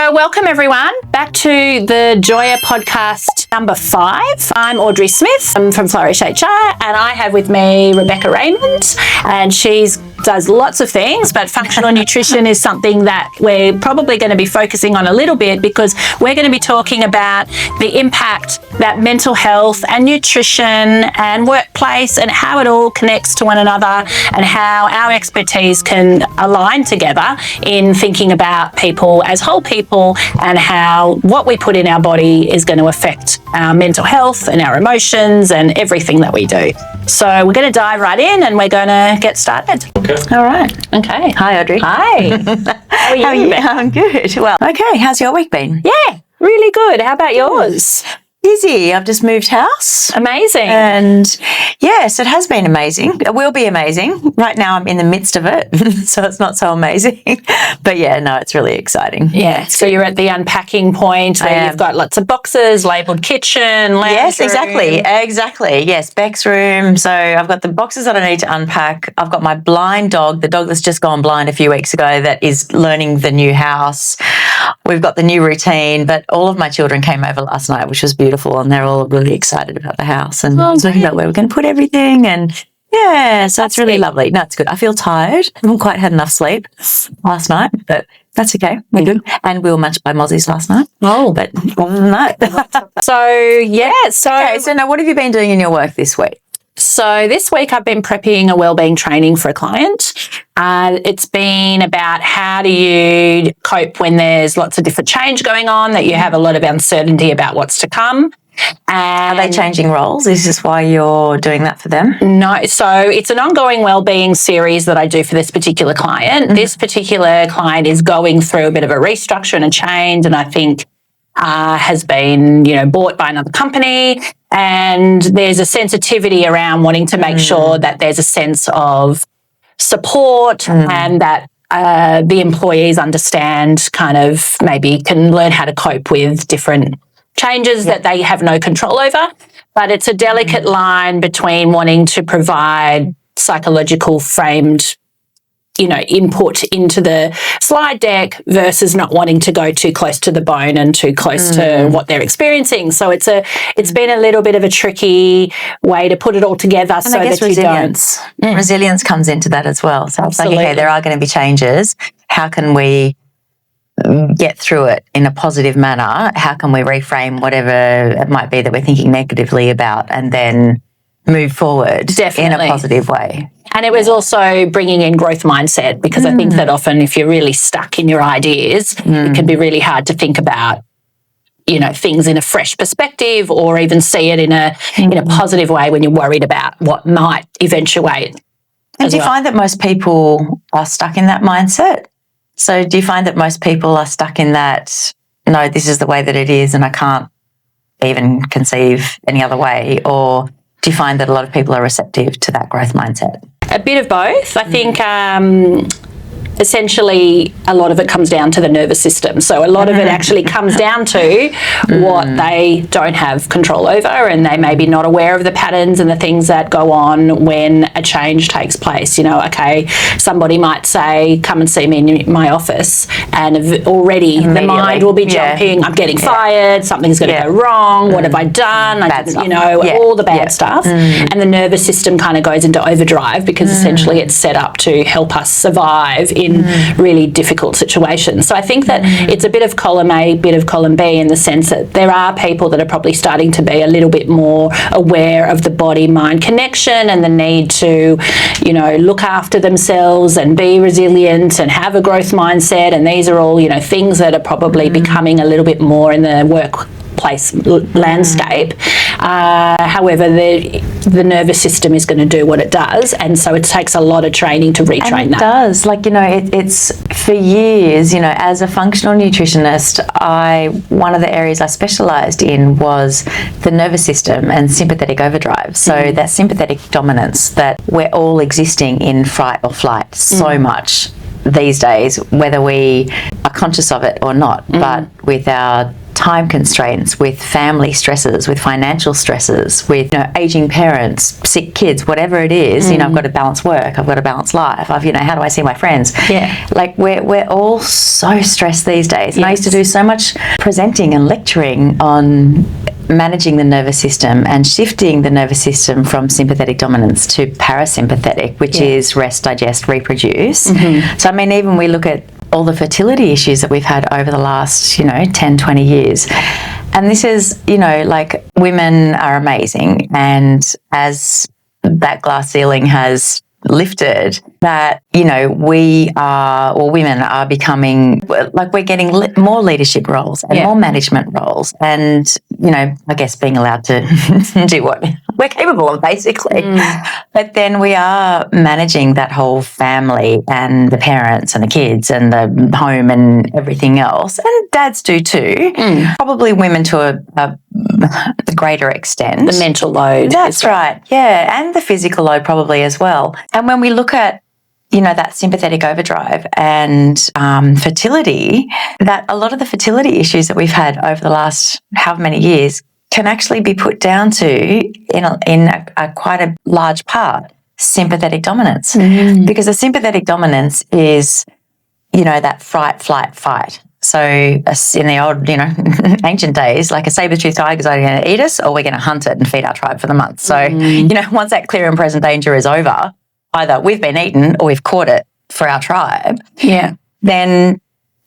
So welcome everyone back to the Joya Podcast number 5. I'm Audrey Smith. I'm from Flourish HR and I have with me Rebekah Raymond, and she does lots of things, but functional nutrition is something that we're probably going to be focusing on a little bit because we're going to be talking about the impact that mental health and nutrition and workplace and how it all connects to one another and how our expertise can align together in thinking about people as whole people and how what we put in our body is going to affect our mental health and our emotions and everything that we do. So we're going to dive right in and we're going to get started. Okay. All right. Okay. Hi, Audrey. Hi. How are you? I'm good. Well, okay. How's your week been? Yeah, really good. How about yours? Busy. I've just moved house. Amazing. And yes, it has been amazing. It will be amazing. Right now I'm in the midst of it, so it's not so amazing. But yeah, no, it's really exciting. Yeah. So you're at the unpacking point where you've got lots of boxes, labelled kitchen, lounge Yes, room. exactly. Yes, Beck's room. So I've got the boxes that I need to unpack. I've got my blind dog, the dog that's just gone blind a few weeks ago that is learning the new house. We've got the new routine, but all of my children came over last night, which was beautiful, and they're all really excited about the house and talking about where we're going to put everything. And yeah, so it's really lovely. No, it's good. I feel tired. I haven't quite had enough sleep last night, but that's okay. We're good. And we were munched by mozzies last night. Oh. But other than that. So now what have you been doing in your work this week? So this week I've been prepping a wellbeing training for a client. It's been about how do you cope when there's lots of different change going on, that you have a lot of uncertainty about what's to come. And are they changing roles? Is this why you're doing that for them? No. So it's an ongoing wellbeing series that I do for this particular client. Mm-hmm. This particular client is going through a bit of a restructure and a change, and I think has been, bought by another company. And there's a sensitivity around wanting to make sure that there's a sense of support and that the employees understand, kind of maybe can learn how to cope with different changes that they have no control over. But it's a delicate line between wanting to provide psychological framed input into the slide deck versus not wanting to go too close to the bone and too close to what they're experiencing. So it's been a little bit of a tricky way to put it all together, and so I guess that resilience. you don't. Resilience comes into that as well. So Absolutely. It's like, okay, there are going to be changes. How can we get through it in a positive manner? How can we reframe whatever it might be that we're thinking negatively about and then move forward in a positive way? And it was also bringing in growth mindset, because I think that often if you're really stuck in your ideas, it can be really hard to think about, things in a fresh perspective or even see it in a positive way when you're worried about what might eventuate. And do you find that most people are stuck in that mindset? So do you find that most people are stuck in that, no, this is the way that it is and I can't even conceive any other way? Or do you find that a lot of people are receptive to that growth mindset? A bit of both. I think essentially a lot of it comes down to the nervous system. So a lot of it actually comes down to what they don't have control over, and they may be not aware of the patterns and the things that go on when a change takes place. Somebody might say, come and see me in my office, and already the mind will be jumping, I'm getting fired, something's going to go wrong, what have I done? All the bad stuff. And the nervous system kind of goes into overdrive because essentially it's set up to help us survive in really difficult situations. So I think that it's a bit of column A, bit of column B, in the sense that there are people that are probably starting to be a little bit more aware of the body-mind connection and the need to, look after themselves and be resilient and have a growth mindset. And these are all, things that are probably becoming a little bit more in the workplace landscape. However, the nervous system is going to do what it does, and so it takes a lot of training to retrain that. It does. It's for years, as a functional nutritionist, one of the areas I specialised in was the nervous system and sympathetic overdrive. So that sympathetic dominance that we're all existing in fight or flight so much these days, whether we are conscious of it or not, but with our time constraints, with family stresses, with financial stresses, with aging parents, sick kids, whatever it is. I've got to balance work, I've got to balance life. How do I see my friends? Yeah. Like we're all so stressed these days. And I used to do so much presenting and lecturing on managing the nervous system and shifting the nervous system from sympathetic dominance to parasympathetic, which is rest, digest, reproduce. So, I mean, even we look at all the fertility issues that we've had over the last, 10, 20 years. And this is, like, women are amazing. And as that glass ceiling has lifted, that women are becoming, like, we're getting more leadership roles and more management roles, and I guess being allowed to do what we're capable of, basically. But then we are managing that whole family and the parents and the kids and the home and everything else, and dads do too. Probably women to a greater extent. The mental load. That's right. Yeah, and the physical load probably as well. And when we look at that sympathetic overdrive and fertility, that a lot of the fertility issues that we've had over the last however many years can actually be put down to, in a quite a large part, sympathetic dominance. Because the sympathetic dominance is, that fright, flight, fight. So in the old, ancient days, like a saber-toothed tiger is either going to eat us or we're going to hunt it and feed our tribe for the month. So, once that clear and present danger is over, either we've been eaten or we've caught it for our tribe, then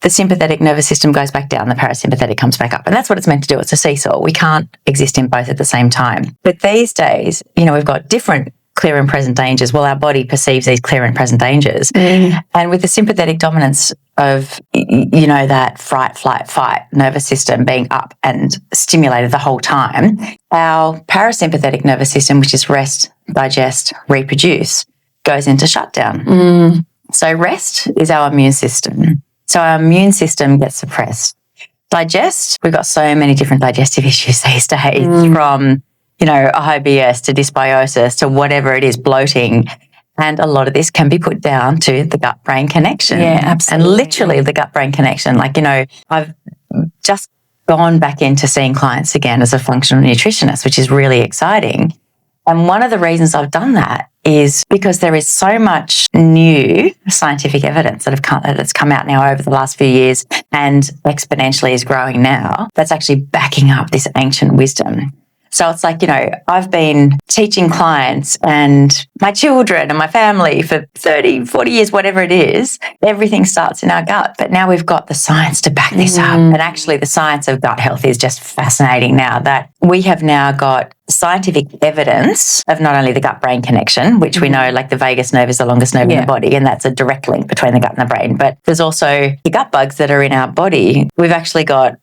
the sympathetic nervous system goes back down, the parasympathetic comes back up. And that's what it's meant to do. It's a seesaw. We can't exist in both at the same time. But these days, we've got different clear and present dangers. Well, our body perceives these clear and present dangers. And with the sympathetic dominance of, that fright, flight, fight nervous system being up and stimulated the whole time, our parasympathetic nervous system, which is rest, digest, reproduce, goes into shutdown. So rest is our immune system. So our immune system gets suppressed. Digest, we've got so many different digestive issues these days, from, IBS to dysbiosis to whatever it is, bloating. And a lot of this can be put down to the gut-brain connection. Yeah, absolutely. And literally the gut-brain connection. Like, I've just gone back into seeing clients again as a functional nutritionist, which is really exciting. And one of the reasons I've done that is because there is so much new scientific evidence that's come out now over the last few years and exponentially is growing now, that's actually backing up this ancient wisdom. So it's like, I've been teaching clients and my children and my family for 30, 40 years, whatever it is, everything starts in our gut. But now we've got the science to back this up. And actually the science of gut health is just fascinating now, that we have now got scientific evidence of not only the gut-brain connection, which we know, like, the vagus nerve is the longest nerve in the body, and that's a direct link between the gut and the brain. But there's also the gut bugs that are in our body. We've actually got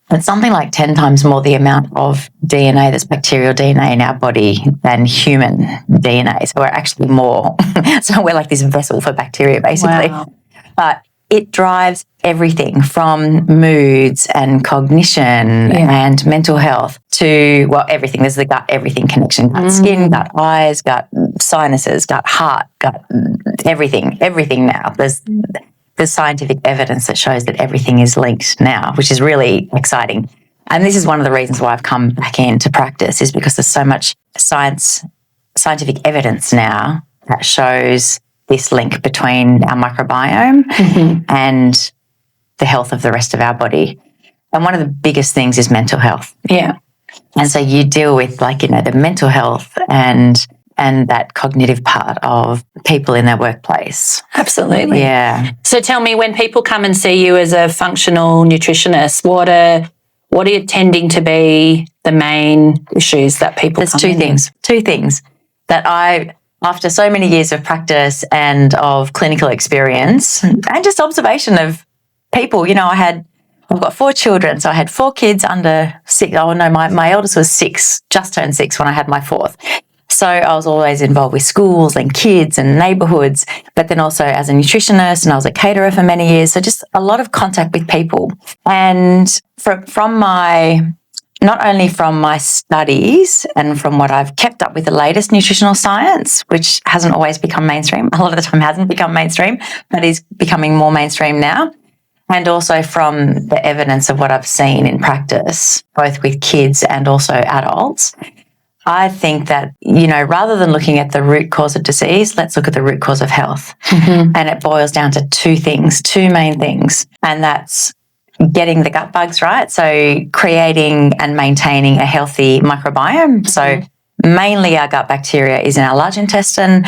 it's something like 10 times more the amount of DNA, that's bacterial DNA in our body, than human DNA. So we're actually more. So we're like this vessel for bacteria, basically. Wow. But it drives everything from moods and cognition and mental health to, everything. There's the gut everything connection. Gut skin, gut eyes, gut sinuses, gut heart, gut everything now. There's scientific evidence that shows that everything is linked now, which is really exciting. And this is one of the reasons why I've come back into practice, is because there's so much scientific evidence now that shows this link between our microbiome and the health of the rest of our body. And one of the biggest things is mental health. Yeah. And so you deal with, the mental health and that cognitive part of people in their workplace. Absolutely. Yeah. So tell me, when people come and see you as a functional nutritionist, what are tending to be the main issues that people There's come two in things. Two things that after so many years of practice and of clinical experience and just observation of people, I've got 4 children, so I had 4 kids under 6. Oh no, my eldest was 6, just turned 6 when I had my 4th. So I was always involved with schools and kids and neighbourhoods, but then also as a nutritionist, and I was a caterer for many years. So just a lot of contact with people. And not only from my studies and from what I've kept up with the latest nutritional science, which hasn't always become mainstream, a lot of the time hasn't become mainstream, but is becoming more mainstream now. And also from the evidence of what I've seen in practice, both with kids and also adults, I think that, rather than looking at the root cause of disease, let's look at the root cause of health. And it boils down to two main things. And that's getting the gut bugs right. So creating and maintaining a healthy microbiome. So mainly our gut bacteria is in our large intestine,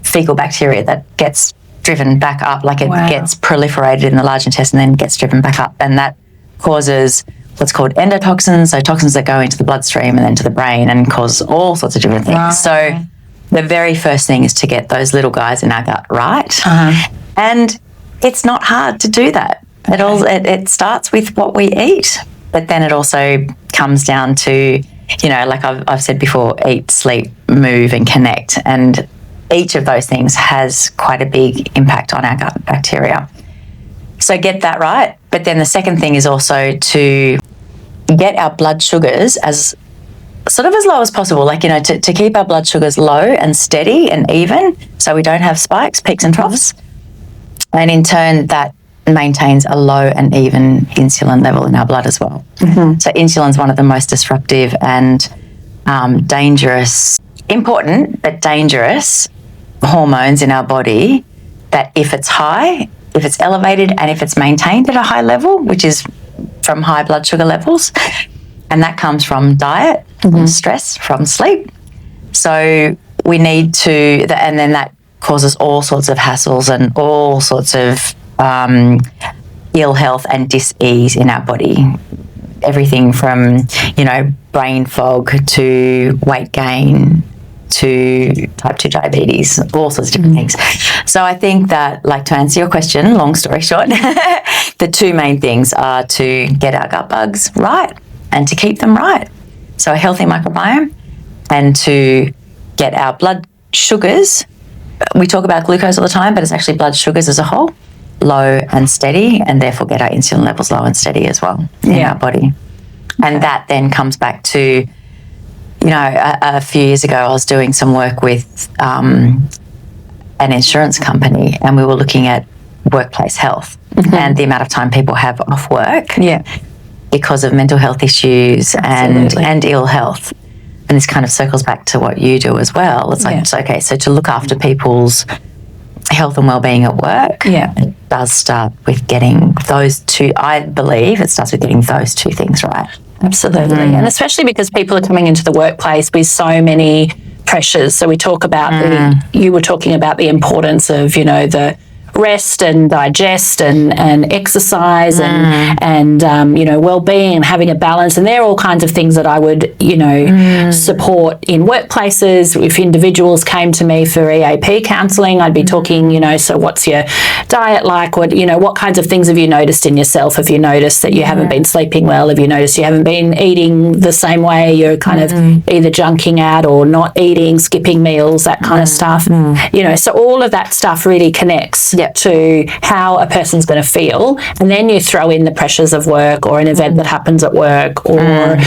fecal bacteria that gets driven back up, like it gets proliferated in the large intestine and then gets driven back up. And that causes what's called endotoxins, so toxins that go into the bloodstream and then to the brain and cause all sorts of different things. Wow. So the very first thing is to get those little guys in our gut right. And it's not hard to do that. It starts with what we eat, but then it also comes down to, like I've said before, eat, sleep, move and connect. And each of those things has quite a big impact on our gut bacteria. So get that right. But then the second thing is also to get our blood sugars as sort of as low as possible, like, to keep our blood sugars low and steady and even so we don't have spikes, peaks and troughs. And in turn, that maintains a low and even insulin level in our blood as well. So insulin is one of the most disruptive and dangerous, important but dangerous hormones in our body that if it's high, if it's elevated and if it's maintained at a high level, which is from high blood sugar levels, and that comes from diet, from stress, from sleep. So we need to, and then that causes all sorts of hassles and all sorts of ill health and dis-ease in our body. Everything from, brain fog to weight gain to type 2 diabetes, all sorts of different things. So I think that, like, to answer your question, long story short, the two main things are to get our gut bugs right and to keep them right. So a healthy microbiome and to get our blood sugars. We talk about glucose all the time, but it's actually blood sugars as a whole, low and steady, and therefore get our insulin levels low and steady as well in our body. And that then comes back to, a few years ago I was doing some work with an insurance company and we were looking at workplace health and the amount of time people have off work because of mental health issues and ill health. And this kind of circles back to what you do as well. It's like, okay, so to look after people's health and well-being at work, it does start with getting those two, I believe it starts with getting those two things right. Absolutely. And especially because people are coming into the workplace with so many pressures. So we talk about you were talking about the importance of, the rest and digest and exercise and well-being and having a balance. And they're all kinds of things that I would, support in workplaces. If individuals came to me for EAP counselling, I'd be talking, so what's your diet like? What kinds of things have you noticed in yourself? Have you noticed that you haven't been sleeping well? Have you noticed you haven't been eating the same way? You're kind of either junking out or not eating, skipping meals, that kind of stuff. So all of that stuff really connects to how a person's going to feel, and then you throw in the pressures of work or an event that happens at work or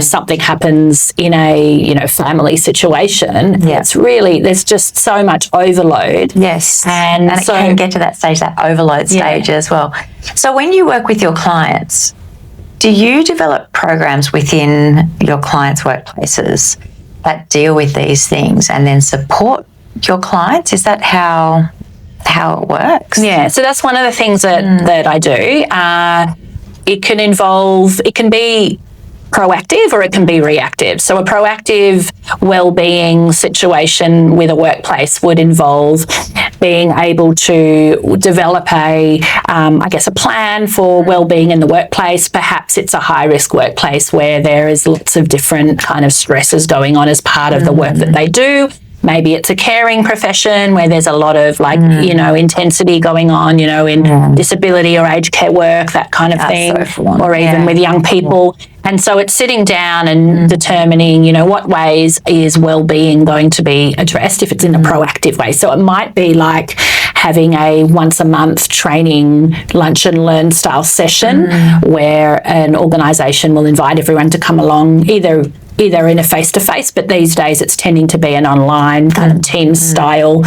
something happens in a family situation. It's really, there's just so much overload. And so, it can get to that stage, that overload stage as well. So when you work with your clients, do you develop programs within your clients' workplaces that deal with these things and then support your clients? Is that how it works? So that's one of the things that I do. It can be proactive or it can be reactive. So a proactive well-being situation with a workplace would involve being able to develop a plan for well-being in the workplace. Perhaps it's a high-risk workplace where there is lots of different kind of stresses going on as part of the work that they do. Maybe it's a caring profession where there's a lot of intensity going on, in disability or aged care work, that kind of thing, or even with young people. And so it's sitting down and determining, what ways is well-being going to be addressed if it's in a proactive way. So it might be like having a once a month training lunch and learn style session where an organisation will invite everyone to come along, either in a face-to-face, but these days it's tending to be an online kind of team style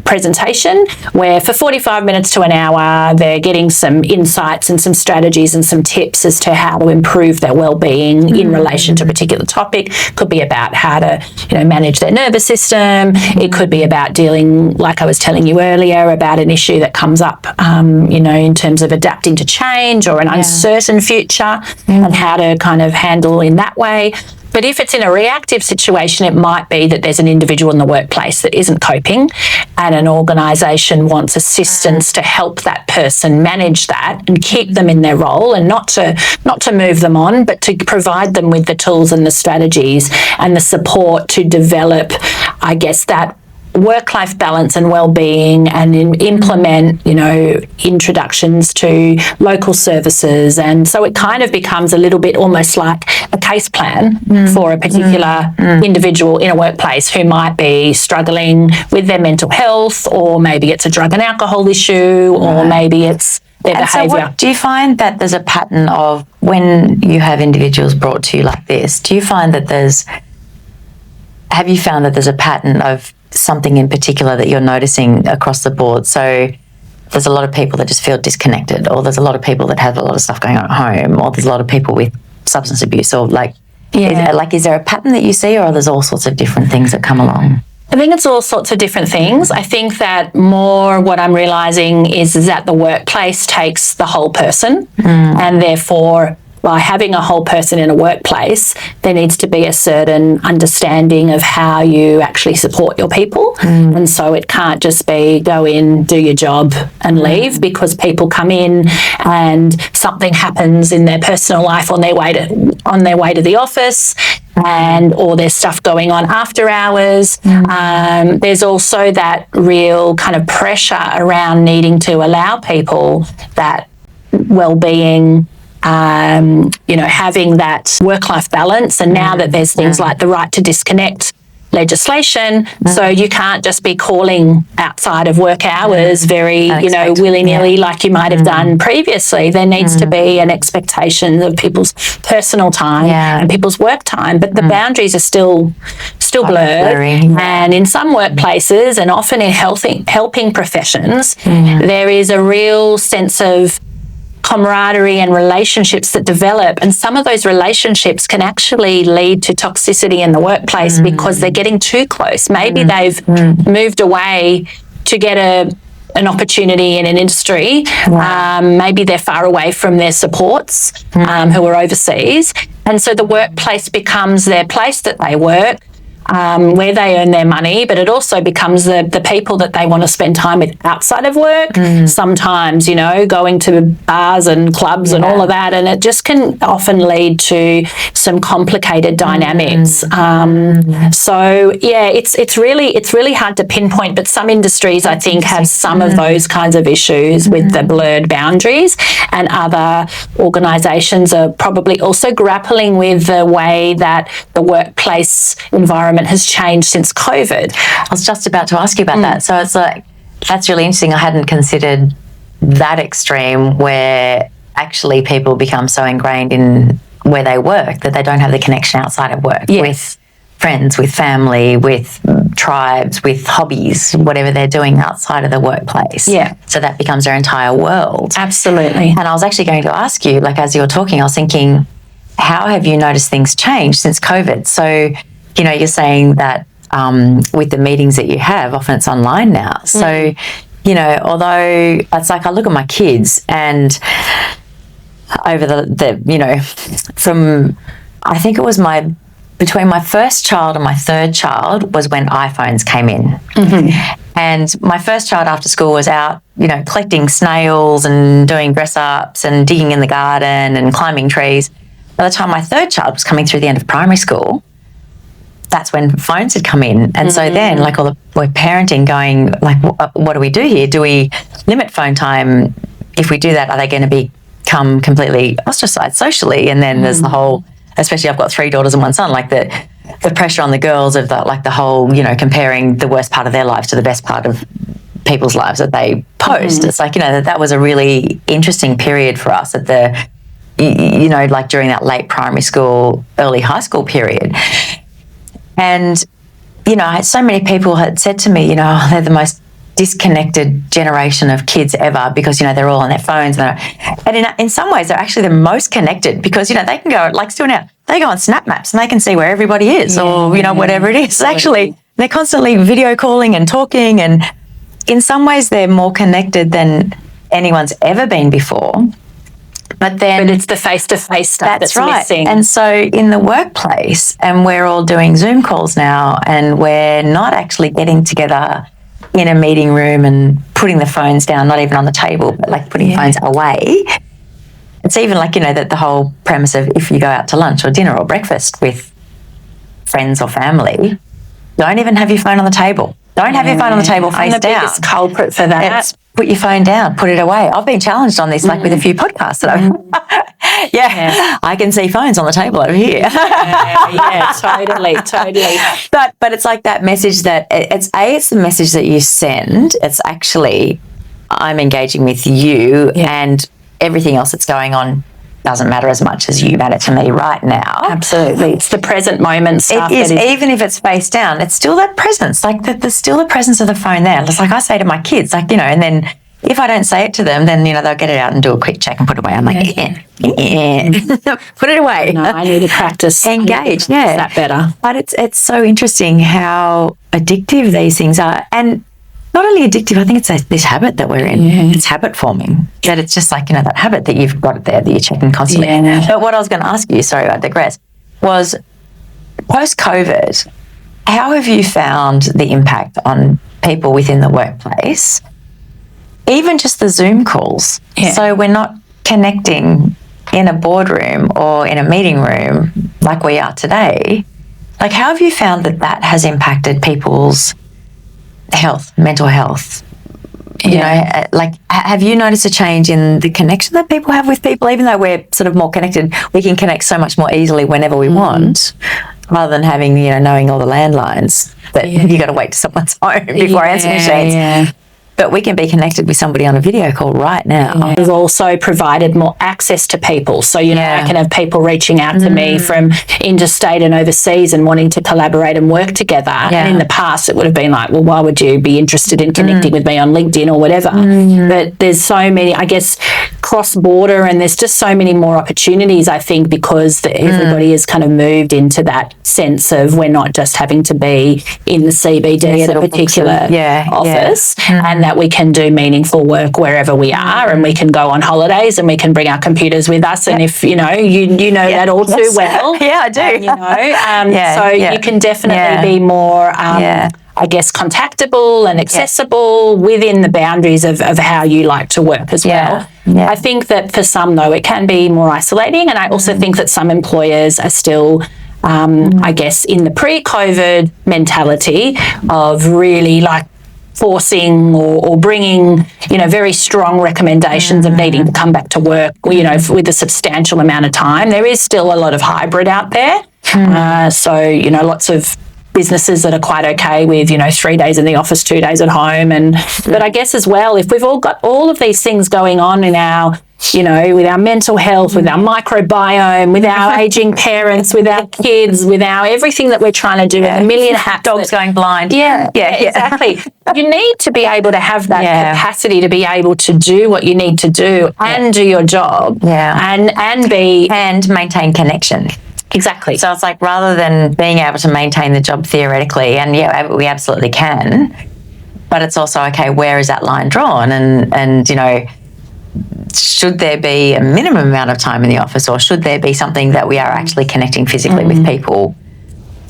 presentation where for 45 minutes to an hour they're getting some insights and some strategies and some tips as to how to improve their well-being in relation to a particular topic. Could be about how to manage their nervous system. It could be about dealing, like I was telling you earlier, about an issue that comes up in terms of adapting to change or an uncertain future and how to kind of handle in that way. But if it's in a reactive situation, it might be that there's an individual in the workplace that isn't coping and an organisation wants assistance to help that person manage that and keep them in their role, and not to move them on, but to provide them with the tools and the strategies and the support to develop, I guess, that work-life balance and well-being, and implement, introductions to local services. And so it kind of becomes a little bit almost like a case plan for a particular individual in a workplace who might be struggling with their mental health, or maybe it's a drug and alcohol issue, or maybe it's their behaviour. So do you find that there's a pattern of, when you have individuals brought to you like this, have you found that there's a pattern of something in particular that you're noticing across the board? So there's a lot of people that just feel disconnected, or there's a lot of people that have a lot of stuff going on at home, or there's a lot of people with substance abuse, or is there a pattern that you see, or there's all sorts of different things that come along? I think it's all sorts of different things. I think that more what I'm realising is that the workplace takes the whole person, and therefore by having a whole person in a workplace, there needs to be a certain understanding of how you actually support your people. And so it can't just be go in, do your job and leave, because people come in and something happens in their personal life on their way to the office, or there's stuff going on after hours. There's also that real kind of pressure around needing to allow people that well-being, having that work-life balance. And now that there's things like the right to disconnect legislation, so you can't just be calling outside of work hours very, willy-nilly like you might have done previously. There needs to be an expectation of people's personal time and people's work time, but the boundaries are still blurred. And in some workplaces, and often in helping professions, there is a real sense of camaraderie and relationships that develop, and some of those relationships can actually lead to toxicity in the workplace because they're getting too close. Maybe they've moved away to get an opportunity in an industry. Maybe they're far away from their supports who are overseas, and so the workplace becomes their place that they work, where they earn their money, but it also becomes the people that they want to spend time with outside of work. Sometimes, going to bars and clubs and all of that, and it just can often lead to some complicated dynamics. It's really hard to pinpoint, but some industries I think have some of those kinds of issues with the blurred boundaries, and other organisations are probably also grappling with the way that the workplace environment has changed since COVID. I was just about to ask you about that. So it's like, that's really interesting. I hadn't considered that extreme, where actually people become so ingrained in where they work that they don't have the connection outside of work with friends, with family, with tribes, with hobbies, whatever they're doing outside of the workplace. So that becomes their entire world. Absolutely. And I was actually going to ask you, like, as you were talking, I was thinking, how have you noticed things change since COVID? So you're saying that with the meetings that you have, often it's online now. So, although it's like I look at my kids, and over from, I think it was between my first child and my third child was when iPhones came in. And my first child after school was out, collecting snails and doing dress-ups and digging in the garden and climbing trees. By the time my third child was coming through the end of primary school, that's when phones had come in. And so then, like, we're parenting going, like, what do we do here? Do we limit phone time? If we do that, are they going to become completely ostracized socially? And then there's the whole, especially I've got 3 daughters and 1 son, like the pressure on the girls of the whole, comparing the worst part of their lives to the best part of people's lives that they post. It's like, that was a really interesting period for us at the, like during that late primary school, early high school period. And so many people had said to me, they're the most disconnected generation of kids ever because, they're all on their phones. And in some ways, they're actually the most connected because, they can go, like still now, they go on Snap Maps and they can see where everybody is or, whatever it is. Actually, they're constantly video calling and talking, and in some ways they're more connected than anyone's ever been before. But it's the face-to-face stuff that's missing. And so in the workplace, and we're all doing Zoom calls now, and we're not actually getting together in a meeting room and putting the phones down, not even on the table, but like putting phones away. It's even like, that the whole premise of if you go out to lunch or dinner or breakfast with friends or family, don't even have your phone on the table. Don't have your phone on the table face down. I'm the biggest culprit for that. It's put your phone down, put it away. I've been challenged on this, like with a few podcasts that I've. I can see phones on the table over here. Totally. But it's like that message that it's the message that you send. It's actually I'm engaging with you, and everything else that's going on doesn't matter as much as you matter to me right now. Absolutely. It's the present moment stuff. It is, even if it's face down, it's still that presence. Like there's still the presence of the phone there. It's like I say to my kids, like, and then if I don't say it to them, then, they'll get it out and do a quick check and put it away. I'm like, put it away. No, I need to practice. Engage, that better. But it's so interesting how addictive these things are. And not only addictive, I think it's this habit that we're in. It's habit forming. That it's just like, that habit that you've got it there that you're checking constantly. But what I was going to ask you, sorry, I digress, was post-COVID, how have you found the impact on people within the workplace? Even just the Zoom calls. So we're not connecting in a boardroom or in a meeting room like we are today. Like, how have you found that has impacted people's health, mental health? Like, have you noticed a change in the connection that people have with people? Even though we're sort of more connected, we can connect so much more easily whenever we want, rather than having, knowing all the landlines that you got to wait to someone's home before answering machines. But we can be connected with somebody on a video call right now. We've also provided more access to people. So, I can have people reaching out to me from interstate and overseas and wanting to collaborate and work together. And in the past, it would have been like, well, why would you be interested in connecting with me on LinkedIn or whatever? But there's so many, I guess, cross-border, and there's just so many more opportunities, I think, because everybody has kind of moved into that sense of we're not just having to be in the CBD at a particular office, and that we can do meaningful work wherever we are, and we can go on holidays and we can bring our computers with us. And if you know that all too well, I do. So you can definitely be more, I guess, contactable and accessible within the boundaries of how you like to work as well. I think that for some, though, it can be more isolating, and I also think that some employers are still I guess in the pre-COVID mentality of really like forcing or bringing, very strong recommendations of needing to come back to work, with a substantial amount of time. There is still a lot of hybrid out there. So, lots of businesses that are quite okay with, 3 days in the office, 2 days at home. But I guess as well, if we've all got all of these things going on in our, with our mental health, with our microbiome, with our aging parents, with our kids, with our everything that we're trying to do, and a million hats. Dogs going blind. Exactly. You need to be able to have that capacity to be able to do what you need to do and do your job and maintain connection. Exactly. So it's like, rather than being able to maintain the job theoretically, and we absolutely can, but it's also, okay, where is that line drawn? And should there be a minimum amount of time in the office, or should there be something that we are actually connecting physically with people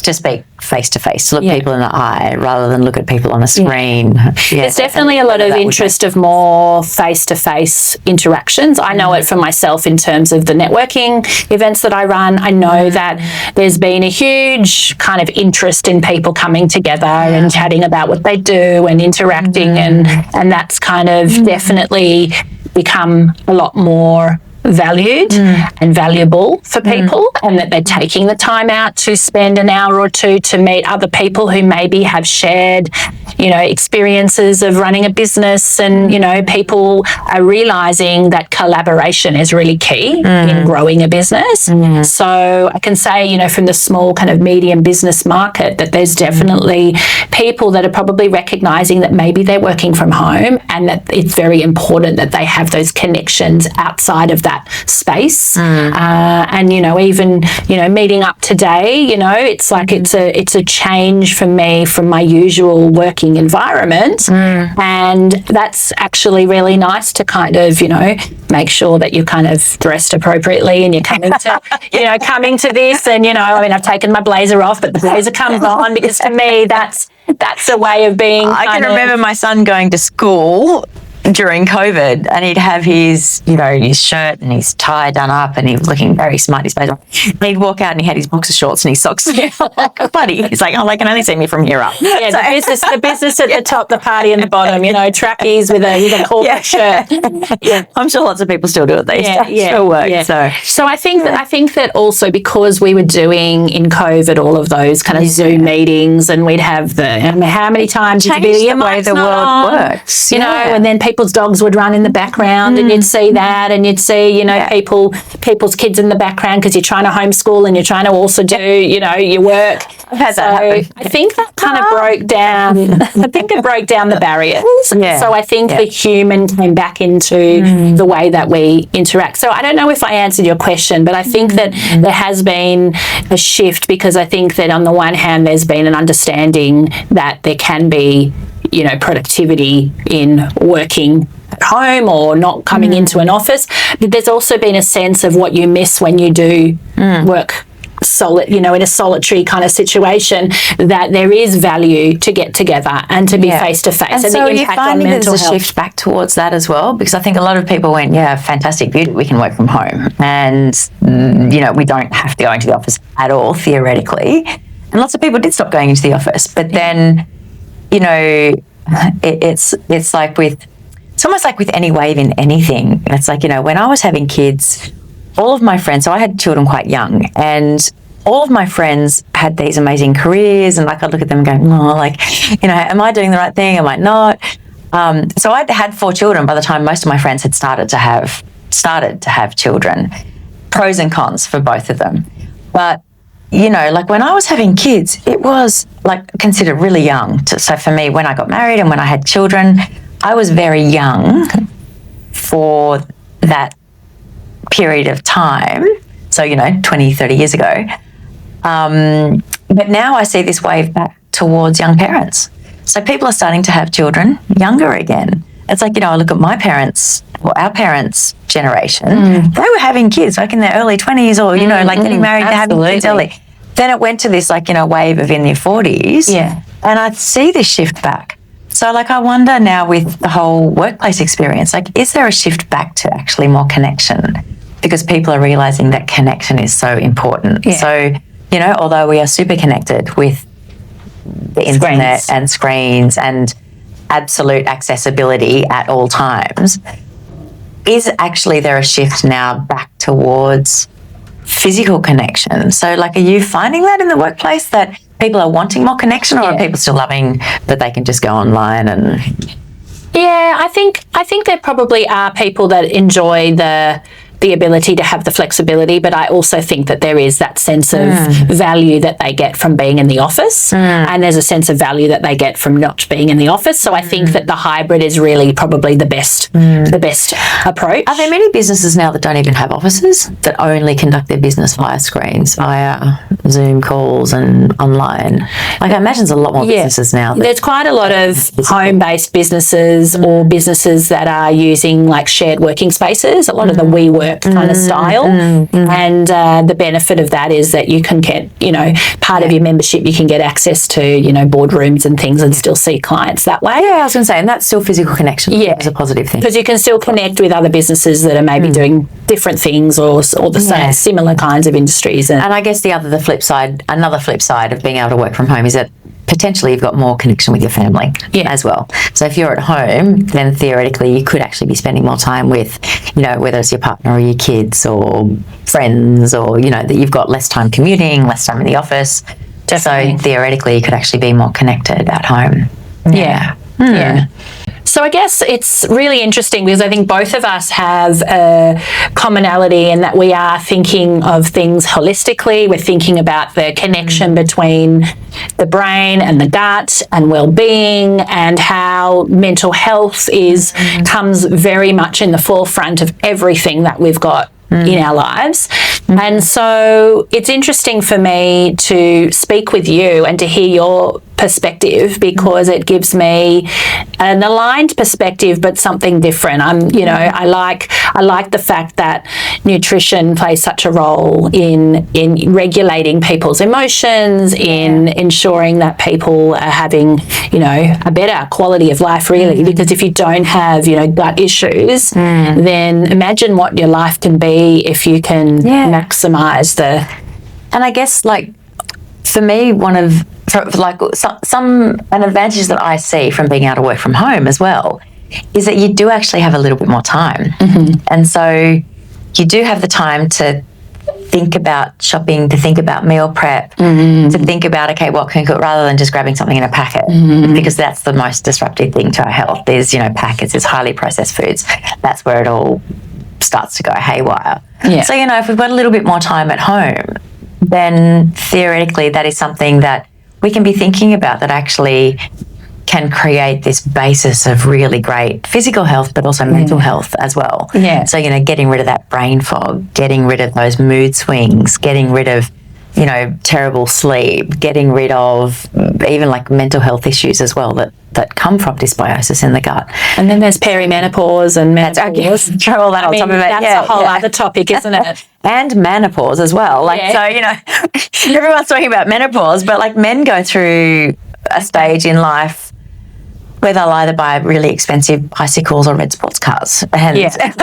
to speak face to face, to look people in the eye rather than look at people on a screen? There's definitely a lot of interest of more face to face interactions. I know it for myself in terms of the networking events that I run. I know that there's been a huge kind of interest in people coming together and chatting about what they do and interacting, and that's kind of definitely become a lot more valued and valuable for people, and that they're taking the time out to spend an hour or two to meet other people who maybe have shared, experiences of running a business, and, people are realising that collaboration is really key in growing a business. So I can say, from the small kind of medium business market, that there's definitely people that are probably recognising that maybe they're working from home, and that it's very important that they have those connections outside of that space. And, even, meeting up today, it's like it's a change for me from my usual working environment. And that's actually really nice to kind of, make sure that you're kind of dressed appropriately and you're coming to, coming to this. And, I've taken my blazer off, but the blazer comes on, because to me, that's a way of being. I can remember my son going to school during COVID, and he'd have his, his shirt and his tie done up, and he was looking very smart. And he'd walk out and he had his boxer shorts and his socks. Buddy, he's like, they can only see me from here up. Yeah, so, the business at the top, the party at the bottom. Trackies with a corporate shirt. Yeah, I'm sure lots of people still do it these days. Still work. Yeah. So I think that also, because we were doing in COVID all of those kind of Zoom meetings, and we'd have how many times changed the way the world works. And then people's dogs would run in the background, and you'd see that, and you'd see, people's kids in the background, because you're trying to homeschool and you're trying to also do, your work. I've had that happen. I think that kind of broke down. I think it broke down the barriers. Yeah. So I think the human came back into the way that we interact. So I don't know if I answered your question, but I think that there has been a shift, because I think that on the one hand, there's been an understanding that there can be, productivity in working at home or not coming into an office. But there's also been a sense of what you miss when you do work in a solitary kind of situation, that there is value to get together and to be face to face. And so you find there's a shift back towards that as well, because I think a lot of people went, fantastic, beauty, we can work from home, and we don't have to go into the office at all, theoretically. And lots of people did stop going into the office, but then it's almost like with any wave in anything. It's like, when I was having kids, all of my friends, so I had children quite young, and all of my friends had these amazing careers, and I'd look at them and go, am I doing the right thing? Am I not? So I'd had 4 children by the time most of my friends had started to have children. Pros and cons for both of them. But when I was having kids, it was considered really young. So for me, when I got married and when I had children, I was very young for that period of time. So, 20, 30 years ago. But now I see this wave back towards young parents. So people are starting to have children younger again. It's like, I look at my parents, or our parents' generation, they were having kids in their early 20s, or, getting married and having kids early. Then it went to this wave of in their 40s. Yeah. And I see this shift back. So I wonder now, with the whole workplace experience, is there a shift back to actually more connection? Because people are realising that connection is so important. Yeah. So, although we are super connected with the internet and screens and absolute accessibility at all times, is actually there a shift now back towards physical connection? So are you finding that in the workplace, that people are wanting more connection, or are people still loving that they can just go online and... Yeah, I think there probably are people that enjoy the ability to have the flexibility, but I also think that there is that sense of value that they get from being in the office, and there's a sense of value that they get from not being in the office. So I think that the hybrid is really probably the best approach. Are there many businesses now that don't even have offices, that only conduct their business via screens, via Zoom calls and online? I imagine there's a lot more businesses now. There's quite a lot of home-based businesses, or businesses that are using shared working spaces, a lot of the WeWork kind of style. And the benefit of that is that you can get, part of your membership, you can get access to, boardrooms and things, and still see clients that way. Yeah, I was going to say, and that's still physical connection. Yeah. Is a positive thing. Because you can still connect with other businesses that are maybe doing different things, or the same, similar kinds of industries. And I guess another flip side of being able to work from home is that potentially you've got more connection with your family as well. So if you're at home, then theoretically you could actually be spending more time with, whether it's your partner or your kids or friends, or, that you've got less time commuting, less time in the office. Definitely. So theoretically you could actually be more connected at home. Yeah. So I guess it's really interesting because I think both of us have a commonality in that we are thinking of things holistically. We're thinking about the connection between the brain and the gut and well-being, and how mental health comes very much in the forefront of everything that we've got in our lives. And so it's interesting for me to speak with you and to hear your perspective, because it gives me an aligned perspective but something different. I like the fact that nutrition plays such a role in regulating people's emotions, in ensuring that people are having, a better quality of life, really, because if you don't have, gut issues, then imagine what your life can be if you can maximize the... And I guess, for me, an advantage that I see from being able to work from home as well is that you do actually have a little bit more time. And so you do have the time to think about shopping, to think about meal prep, to think about, okay, what can I cook, rather than just grabbing something in a packet, because that's the most disruptive thing to our health. There's, packets, there's highly processed foods. That's where it all starts to go haywire. So, if we've got a little bit more time at home, then theoretically that is something that we can be thinking about that actually can create this basis of really great physical health, but also mental health as well. So, getting rid of that brain fog, getting rid of those mood swings, getting rid of, terrible sleep, getting rid of even mental health issues as well that come from dysbiosis in the gut. And then there's perimenopause and menopause. Throw all that on top of it. That's a whole other topic, isn't it? And menopause as well. So, everyone's talking about menopause, but men go through a stage in life where they'll either buy really expensive bicycles or red sports cars. And midlife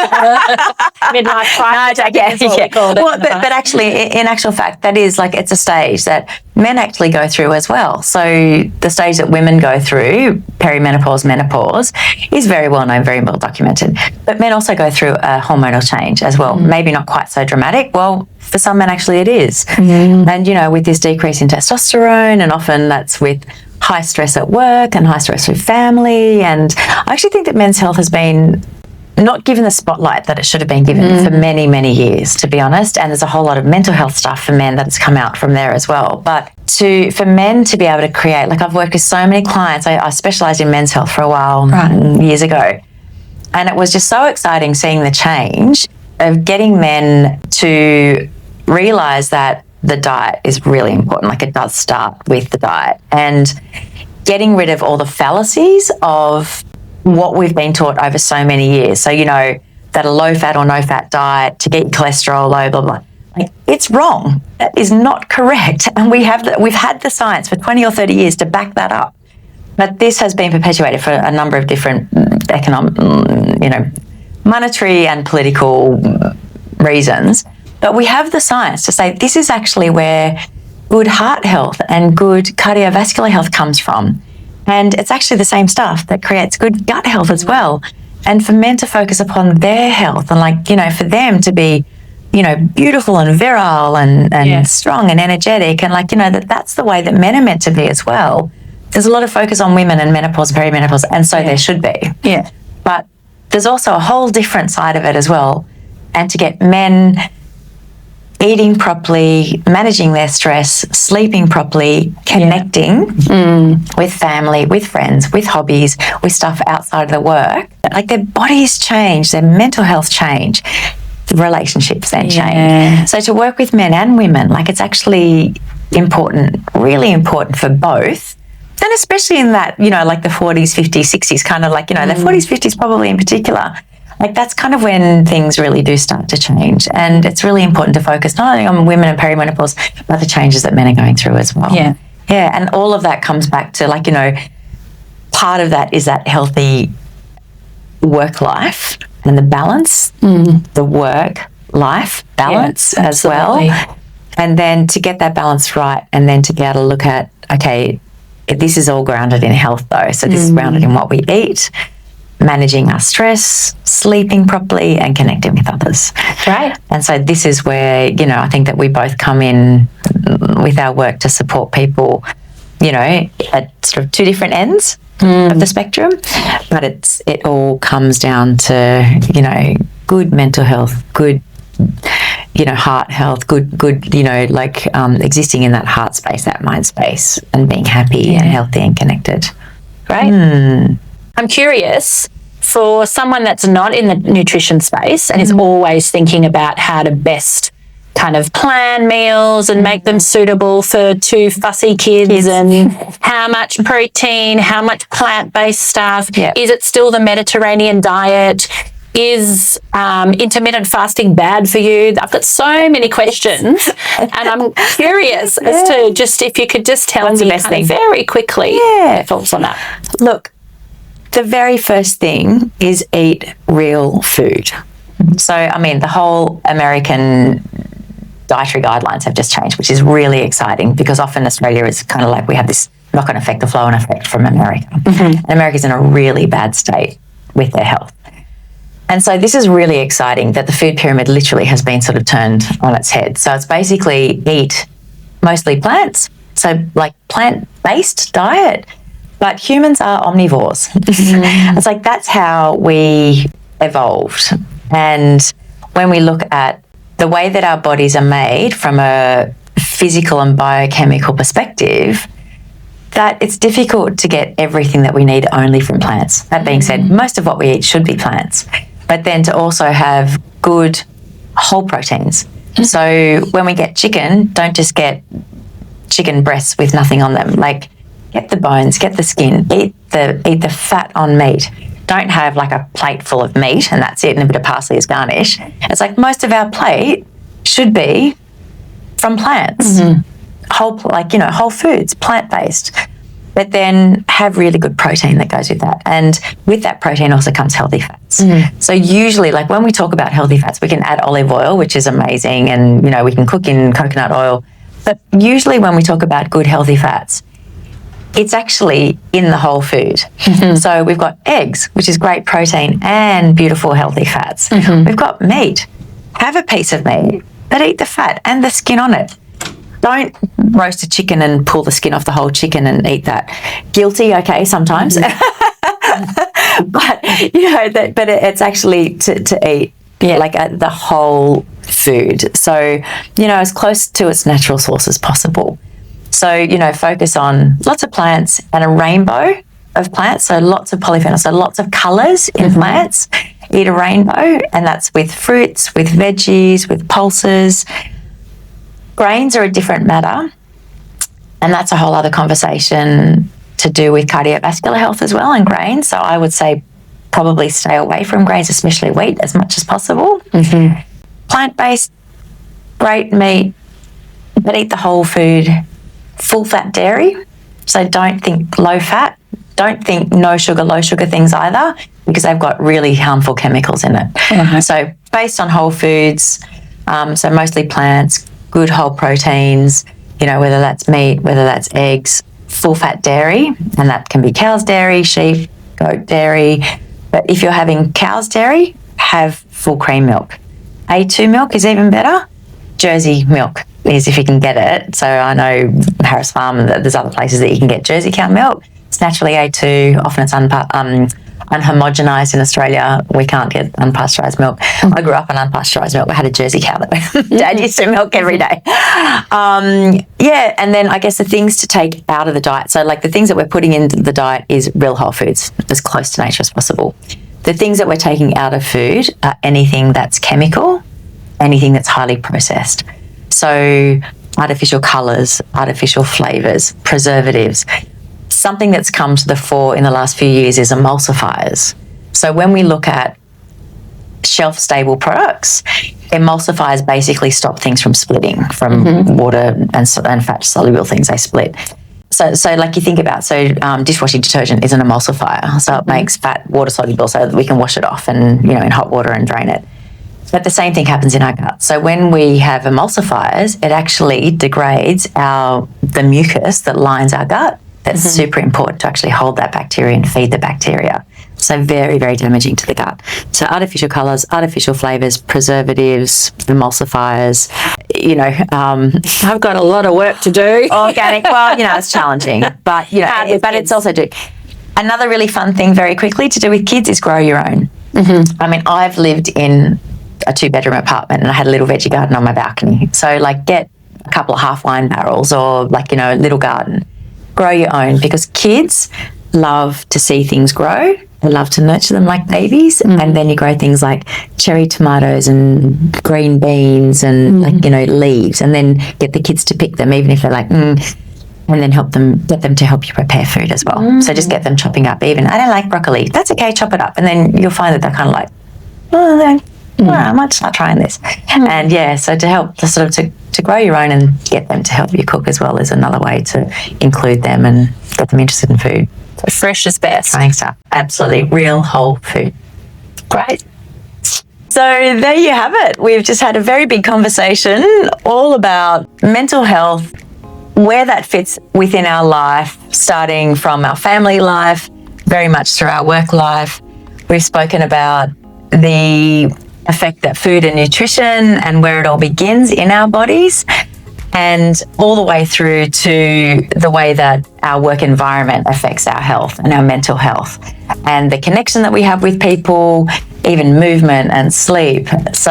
crisis. But actually, in actual fact, that is it's a stage that men actually go through as well. So the stage that women go through, perimenopause, menopause, is very well known, very well documented. But men also go through a hormonal change as well. Maybe not quite so dramatic. Well, for some men, actually, it is. And, with this decrease in testosterone, and often that's with high stress at work and high stress with family. And I actually think that men's health has been not given the spotlight that it should have been given for many, many years, to be honest. And there's a whole lot of mental health stuff for men that has come out from there as well. But for men to be able to create, I've worked with so many clients. I specialised in men's health for a while, years ago. And it was just so exciting seeing the change of getting men to realise that the diet is really important. It does start with the diet, and getting rid of all the fallacies of what we've been taught over so many years. So, that a low fat or no fat diet to get your cholesterol low, blah, blah. It's wrong. That is not correct. And we've had the science for 20 or 30 years to back that up. But this has been perpetuated for a number of different economic, monetary and political reasons. But we have the science to say this is actually where good heart health and good cardiovascular health comes from. And it's actually the same stuff that creates good gut health as well. And for men to focus upon their health and for them to be, beautiful and virile and strong and energetic and that's the way that men are meant to be as well. There's a lot of focus on women and menopause, perimenopause, and so there should be. But there's also a whole different side of it as well. And to get men eating properly, managing their stress, sleeping properly, connecting with family, with friends, with hobbies, with stuff outside of the work. Their bodies change, their mental health change, the relationships then change. So to work with men and women, it's actually important, really important for both. And especially in that, the 40s, 50s, 60s, the 40s, 50s probably in particular. That's kind of when things really do start to change. And it's really important to focus not only on women and perimenopause, but the changes that men are going through as well. Yeah. And all of that comes back to part of that is that healthy work life and the balance, the work-life balance as well. And then to get that balance right, and then to be able to look at, okay, this is all grounded in health though. So this is grounded in what we eat, managing our stress, sleeping properly, and connecting with others. Right. And so this is where, you know, I think that we both come in with our work to support people, you know, at sort of two different ends of the spectrum. But it all comes down to, you know, good mental health, good, you know, heart health, good, you know, like existing in that heart space, that mind space, and being happy and healthy and connected. Great. I'm curious, for someone that's not in the nutrition space and is always thinking about how to best kind of plan meals and make them suitable for two fussy kids and how much protein, how much plant-based stuff. Yeah. Is it still the Mediterranean diet? Is intermittent fasting bad for you? I've got so many questions and I'm curious as to just if you could just tell me kind of very quickly your thoughts on that. Look, the very first thing is eat real food. So, I mean, the whole American dietary guidelines have just changed, which is really exciting because often Australia is kind of like we have this knock-on effect, the flow-on effect from America. And America's in a really bad state with their health. And so this is really exciting that the food pyramid literally has been sort of turned on its head. So it's basically eat mostly plants, so like plant-based diet, but humans are omnivores. It's like that's how we evolved. And when we look at the way that our bodies are made from a physical and biochemical perspective, that it's difficult to get everything that we need only from plants. That being said, most of what we eat should be plants, but then to also have good whole proteins. So when we get chicken, don't just get chicken breasts with nothing on them. Like, get the bones, get the skin, eat the fat on meat. Don't have like a plate full of meat and that's it and a bit of parsley as garnish. It's like most of our plate should be from plants. Whole foods, plant-based. But then have really good protein that goes with that. And with that protein also comes healthy fats. So usually, like when we talk about healthy fats, we can add olive oil, which is amazing, and, you know, we can cook in coconut oil. But usually when we talk about good healthy fats, it's actually in the whole food. So we've got eggs, which is great protein and beautiful healthy fats. We've got meat. Have a piece of meat, but eat the fat and the skin on it. Don't roast a chicken and pull the skin off the whole chicken and eat that. Guilty, okay, sometimes. But, you know, but it's actually to eat like the whole food. So, you know, as close to its natural source as possible. So, you know, focus on lots of plants and a rainbow of plants. So lots of polyphenols, so lots of colours in plants. Eat a rainbow, and that's with fruits, with veggies, with pulses. Grains are a different matter, and that's a whole other conversation to do with cardiovascular health as well and grains. So I would say probably stay away from grains, especially wheat, as much as possible. Plant-based, great meat, but eat the whole food. Full fat dairy, so don't think low fat, don't think no sugar, low sugar things either, because they've got really harmful chemicals in it. So based on whole foods, so mostly plants, good whole proteins, you know, whether that's meat, whether that's eggs, full fat dairy, and that can be cow's dairy, sheep, goat dairy. But if you're having cow's dairy, have full cream milk. A2 milk is even better. Jersey milk is if you can get it. So I know Harris Farm, there's other places that you can get Jersey cow milk. It's naturally A2. Often it's unhomogenized in Australia. We can't get unpasteurized milk. I grew up on unpasteurized milk. We had a Jersey cow that Dad used to milk every day. And then I guess the things to take out of the diet. So like the things that we're putting into the diet is real whole foods, as close to nature as possible. The things that we're taking out of food are anything that's chemical, anything that's highly processed. So artificial colours, artificial flavours, preservatives. Something that's come to the fore in the last few years is emulsifiers. So when we look at shelf-stable products, emulsifiers basically stop things from splitting from water and fat-soluble things, they split. So like you think about, dishwashing detergent is an emulsifier. So it makes fat water-soluble so that we can wash it off and, you know, in hot water and drain it. But the same thing happens in our gut. So when we have emulsifiers, it actually degrades the mucus that lines our gut that's super important to actually hold that bacteria and feed the bacteria. So very, very damaging to the gut. So artificial colours, artificial flavours, preservatives, emulsifiers, I've got a lot of work to do. Organic, well, it's challenging, but, but it's also another really fun thing very quickly to do with kids is grow your own. I mean, I've lived in a 2-bedroom apartment and I had a little veggie garden on my balcony. So get a couple of half wine barrels or a little garden. Grow your own, because kids love to see things grow. They love to nurture them like babies. And then you grow things like cherry tomatoes and green beans and leaves, and then get the kids to pick them, even if they're like, and then get them to help you prepare food as well. So just get them chopping up. Even, I don't like broccoli. That's okay, chop it up. And then you'll find that they're kind of like, I might start trying this. And so to help to grow your own and get them to help you cook as well is another way to include them and get them interested in food. So fresh is best. Trying stuff. Absolutely. Real whole food. Great. So there you have it. We've just had a very big conversation all about mental health, where that fits within our life, starting from our family life, very much through our work life. We've spoken about the effect that food and nutrition and where it all begins in our bodies, and all the way through to the way that our work environment affects our health and our mental health, and the connection that we have with people, even movement and sleep. So,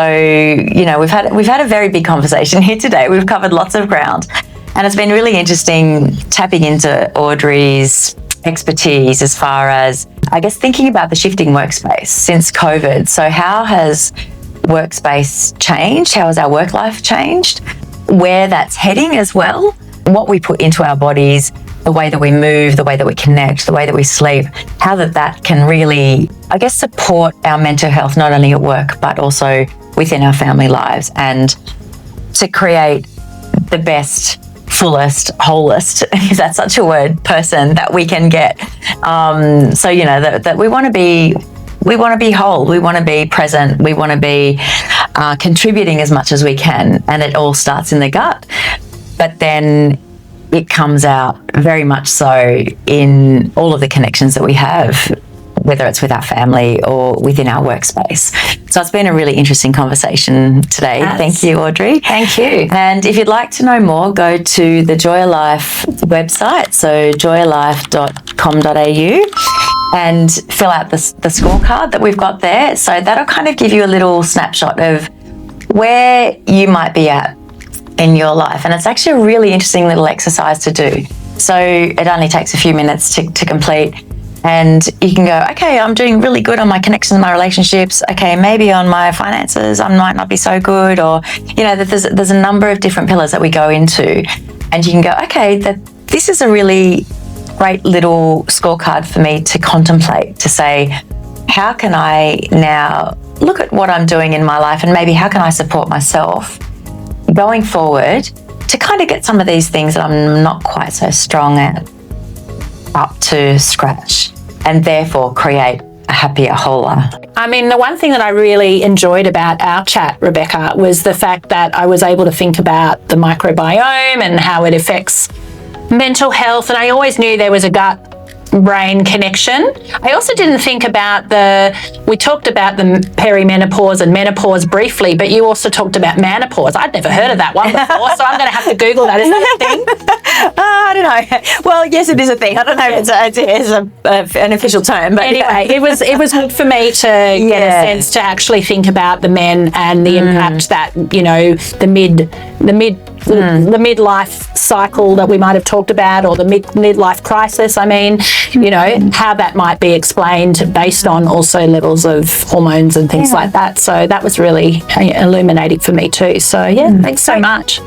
we've had a very big conversation here today. We've covered lots of ground, and it's been really interesting tapping into Audrey's expertise as far as, I guess, thinking about the shifting workspace since COVID. So how has workspace changed? How has our work life changed? Where that's heading as well, what we put into our bodies, the way that we move, the way that we connect, the way that we sleep, how that can really, I guess, support our mental health, not only at work, but also within our family lives, and to create the best, fullest, wholest, if that's such a word, person that we can get. That we want to be whole, we want to be present, we want to be contributing as much as we can, and it all starts in the gut, but then it comes out very much so in all of the connections that we have, whether it's with our family or within our workspace. So it's been a really interesting conversation today. Yes. Thank you, Audrey. Thank you. And if you'd like to know more, go to the Joya Life website, so joyalife.com.au, and fill out the scorecard that we've got there. So that'll kind of give you a little snapshot of where you might be at in your life. And it's actually a really interesting little exercise to do. So it only takes a few minutes to complete. And you can go, okay, I'm doing really good on my connections, my relationships. Okay, maybe on my finances, I might not be so good. Or, there's a number of different pillars that we go into. And you can go, okay, this is a really great little scorecard for me to contemplate, to say, how can I now look at what I'm doing in my life, and maybe how can I support myself going forward to kind of get some of these things that I'm not quite so strong at up to scratch, and therefore create a happier, wholer. I mean, the one thing that I really enjoyed about our chat, Rebekah, was the fact that I was able to think about the microbiome and how it affects mental health. And I always knew there was a gut-brain connection. I also didn't think about we talked about the perimenopause and menopause briefly, but you also talked about menopause. I'd never heard of that one before, so I'm going to have to Google that. Is that a thing? I don't know. Well, yes, it is a thing. I don't know if it's an official term, but anyway, it was good for me to get a sense to actually think about the men and the impact that the midlife cycle that we might have talked about, or the midlife crisis. I mean, how that might be explained based on also levels of hormones and things like that. So that was really illuminating for me too. So thanks so much.